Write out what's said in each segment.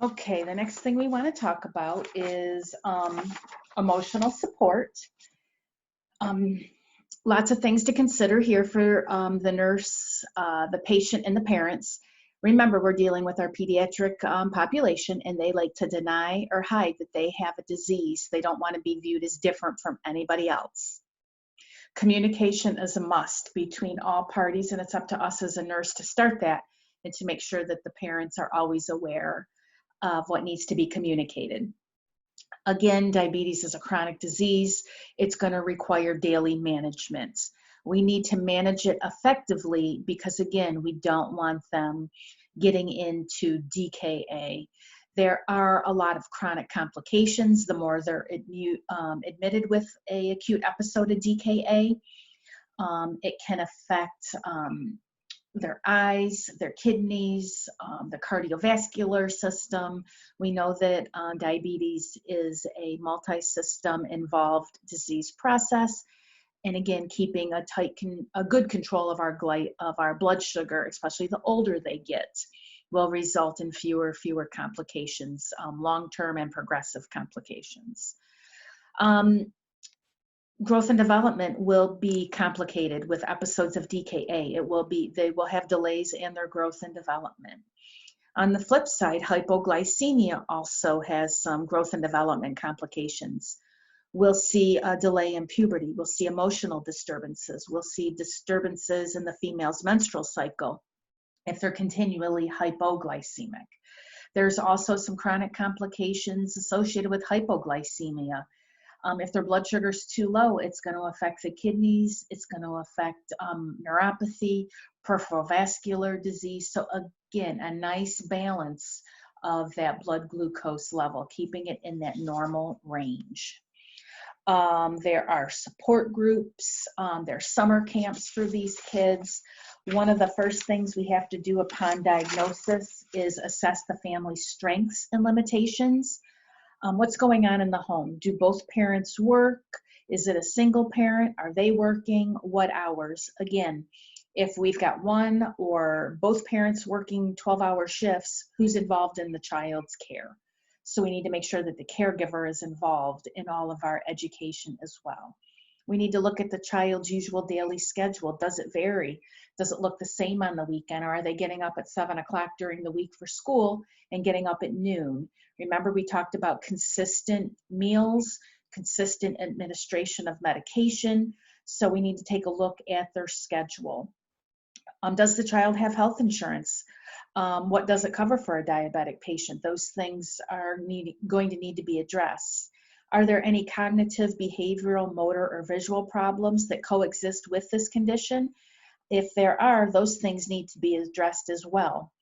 Okay, the next thing we want to talk about is emotional support. Um, Lots of things to consider here for the nurse, the patient, and the parents. Remember, we're dealing with our pediatric population, and they like to deny or hide that they have a disease. They don't want to be viewed as different from anybody else. Communication is a must between all parties, and it's up to us as a nurse to start that and to make sure that the parents are always aware of what needs to be communicated. Again, diabetes is a chronic disease. It's going to require daily management. We need to manage it effectively because, again, we don't want them getting into DKA. There are a lot of chronic complications. The more they're admitted with a acute episode of DKA, it can affect their eyes, their kidneys, the cardiovascular system. We know that diabetes is a multi-system involved disease process. And again, keeping a good control of our blood sugar, especially the older they get, will result in fewer complications, long-term and progressive complications. Growth and development will be complicated with episodes of DKA. They will have delays in their growth and development. On the flip side, hypoglycemia also has some growth and development complications. We'll see a delay in puberty. We'll see emotional disturbances. We'll see disturbances in the female's menstrual cycle if they're continually hypoglycemic. There's also some chronic complications associated with hypoglycemia. If their blood sugar is too low, it's going to affect the kidneys, it's going to affect neuropathy, peripheral vascular disease. So again, a nice balance of that blood glucose level, keeping it in that normal range. There are support groups, there are summer camps for these kids. One of the first things we have to do upon diagnosis is assess the family's strengths and limitations. What's going on in the home? Do both parents work? Is it a single parent? Are they working? What hours? Again, if we've got one or both parents working 12-hour shifts, who's involved in the child's care? So we need to make sure that the caregiver is involved in all of our education as well. We need to look at the child's usual daily schedule. Does it vary? Does it look the same on the weekend? Or are they getting up at 7 o'clock during the week for school and getting up at noon? Remember, we talked about consistent meals, consistent administration of medication. So we need to take a look at their schedule. Does the child have health insurance? What does it cover for a diabetic patient? Those things are going to need to be addressed. Are there any cognitive, behavioral, motor, or visual problems that coexist with this condition? If there are, those things need to be addressed as well.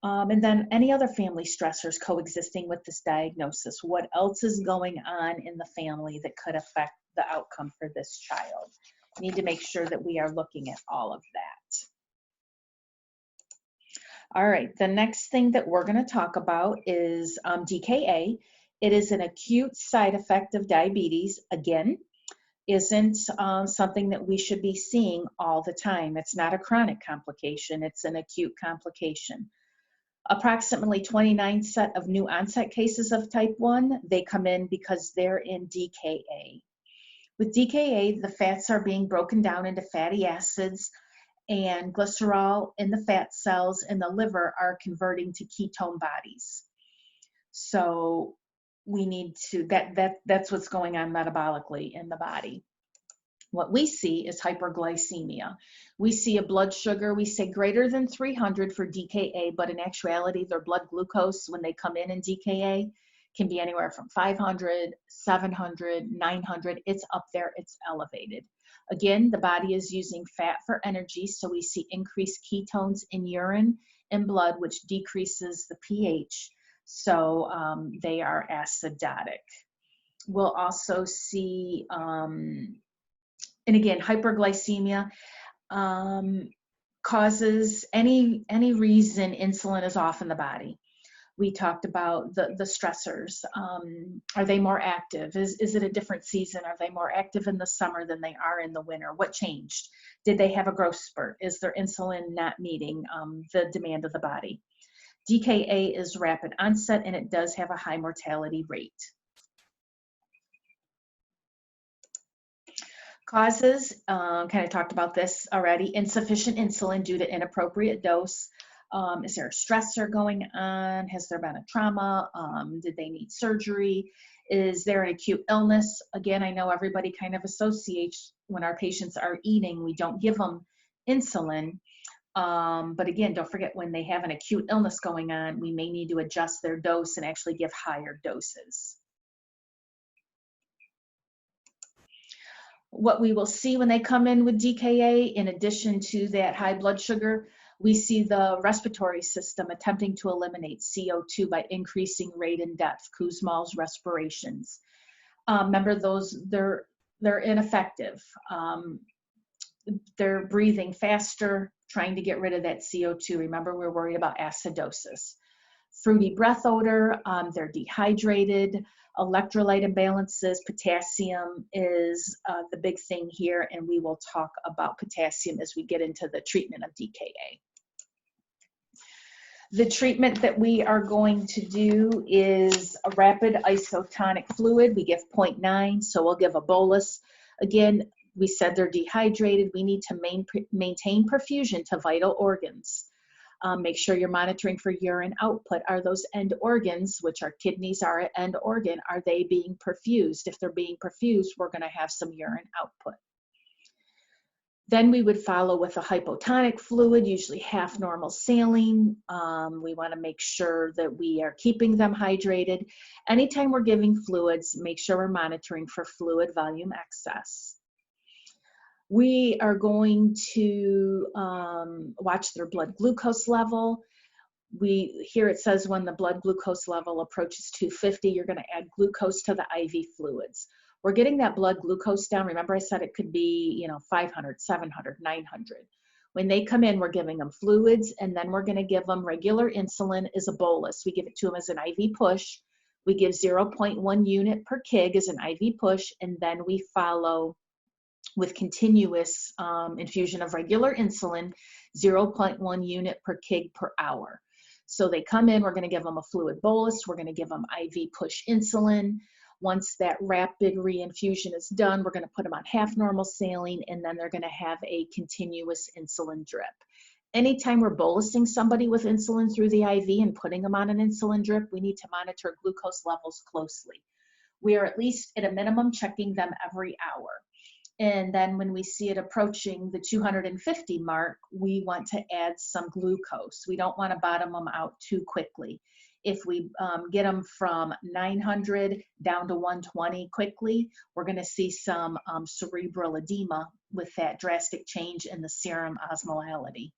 And then any other family stressors coexisting with this diagnosis. What else is going on in the family that could affect the outcome for this child? We need to make sure that we are looking at all of that. All right, the next thing that we're going to talk about is DKA. It is an acute side effect of diabetes. Again, isn't something that we should be seeing all the time. It's not a chronic complication, it's an acute complication. Approximately 29 set of new onset cases of type 1, they come in because they're in DKA. With DKA, the fats are being broken down into fatty acids, and glycerol in the fat cells in the liver are converting to ketone bodies. So we need to, that's what's going on metabolically in the body. What we see is hyperglycemia. We see a blood sugar, we say greater than 300 for DKA, but in actuality, their blood glucose when they come in DKA can be anywhere from 500, 700, 900. It's up there, it's elevated. Again, the body is using fat for energy, so we see increased ketones in urine and blood, which decreases the pH, so they are acidotic. We'll also see, and again, hyperglycemia causes any reason insulin is off in the body. We talked about the stressors. Are they more active? Is it a different season? Are they more active in the summer than they are in the winter? What changed? Did they have a growth spurt? Is their insulin not meeting the demand of the body? DKA is rapid onset and it does have a high mortality rate. Causes, kind of talked about this already, insufficient insulin due to inappropriate dose. Is there a stressor going on? Has there been a trauma? Did they need surgery? Is there an acute illness? Again, I know everybody kind of associates when our patients are eating, we don't give them insulin. But again, don't forget when they have an acute illness going on, we may need to adjust their dose and actually give higher doses. What we will see when they come in with DKA, in addition to that high blood sugar, we see the respiratory system attempting to eliminate CO2 by increasing rate and depth, Kussmaul's respirations. Remember those, they're ineffective. They're breathing faster, trying to get rid of that CO2. Remember, we're worried about acidosis. Fruity breath odor, they're dehydrated, electrolyte imbalances, potassium is the big thing here, and we will talk about potassium as we get into the treatment of DKA. The treatment that we are going to do is a rapid isotonic fluid. We give 0.9, so we'll give a bolus. Again, we said they're dehydrated. We need to maintain perfusion to vital organs. Make sure you're monitoring for urine output. Are those end organs, which our kidneys are an end organ, are they being perfused? If they're being perfused, we're going to have some urine output. Then we would follow with a hypotonic fluid, usually half normal saline. We want to make sure that we are keeping them hydrated. Anytime we're giving fluids, make sure we're monitoring for fluid volume excess. We are going to watch their blood glucose level. Here it says when the blood glucose level approaches 250, you're going to add glucose to the IV fluids. We're getting that blood glucose down. Remember I said it could be 500, 700, 900. When they come in, we're giving them fluids, and then we're going to give them regular insulin as a bolus. We give it to them as an IV push. We give 0.1 unit per kg as an IV push, and then we follow with continuous infusion of regular insulin, 0.1 unit per kg per hour. So they come in, we're going to give them a fluid bolus, we're going to give them IV push insulin. Once that rapid reinfusion is done, we're going to put them on half normal saline, and then they're going to have a continuous insulin drip. Anytime we're bolusing somebody with insulin through the IV and putting them on an insulin drip, we need to monitor glucose levels closely. We are at least at a minimum checking them every hour. And then when we see it approaching the 250 mark, we want to add some glucose. We don't want to bottom them out too quickly. If we get them from 900 down to 120 quickly, we're going to see some cerebral edema with that drastic change in the serum osmolality.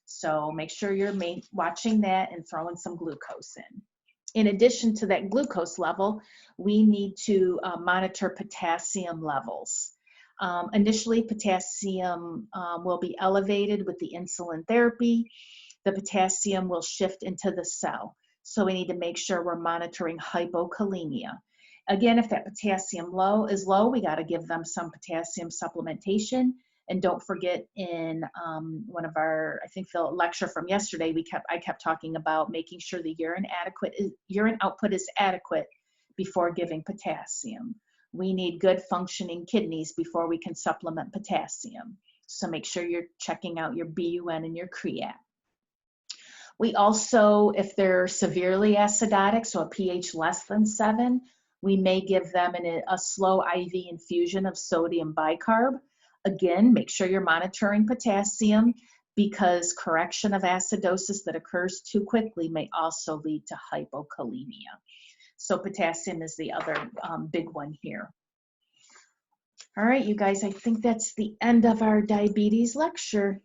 So make sure you're watching that and throwing some glucose in. In addition to that glucose level, we need to monitor potassium levels. Initially, potassium will be elevated with the insulin therapy. The potassium will shift into the cell. So we need to make sure we're monitoring hypokalemia. Again, if that potassium is low, we got to give them some potassium supplementation. And don't forget, in one of our, I think the lecture from yesterday, I kept talking about making sure the urine output is adequate before giving potassium. We need good functioning kidneys before we can supplement potassium. So make sure you're checking out your BUN and your creat. We also, if they're severely acidotic, so a pH less than 7, we may give them a slow IV infusion of sodium bicarb. Again, make sure you're monitoring potassium, because correction of acidosis that occurs too quickly may also lead to hypokalemia. So potassium is the other big one here. All right, you guys, I think that's the end of our diabetes lecture.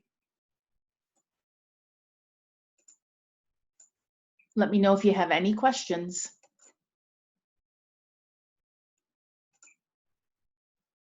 Let me know if you have any questions.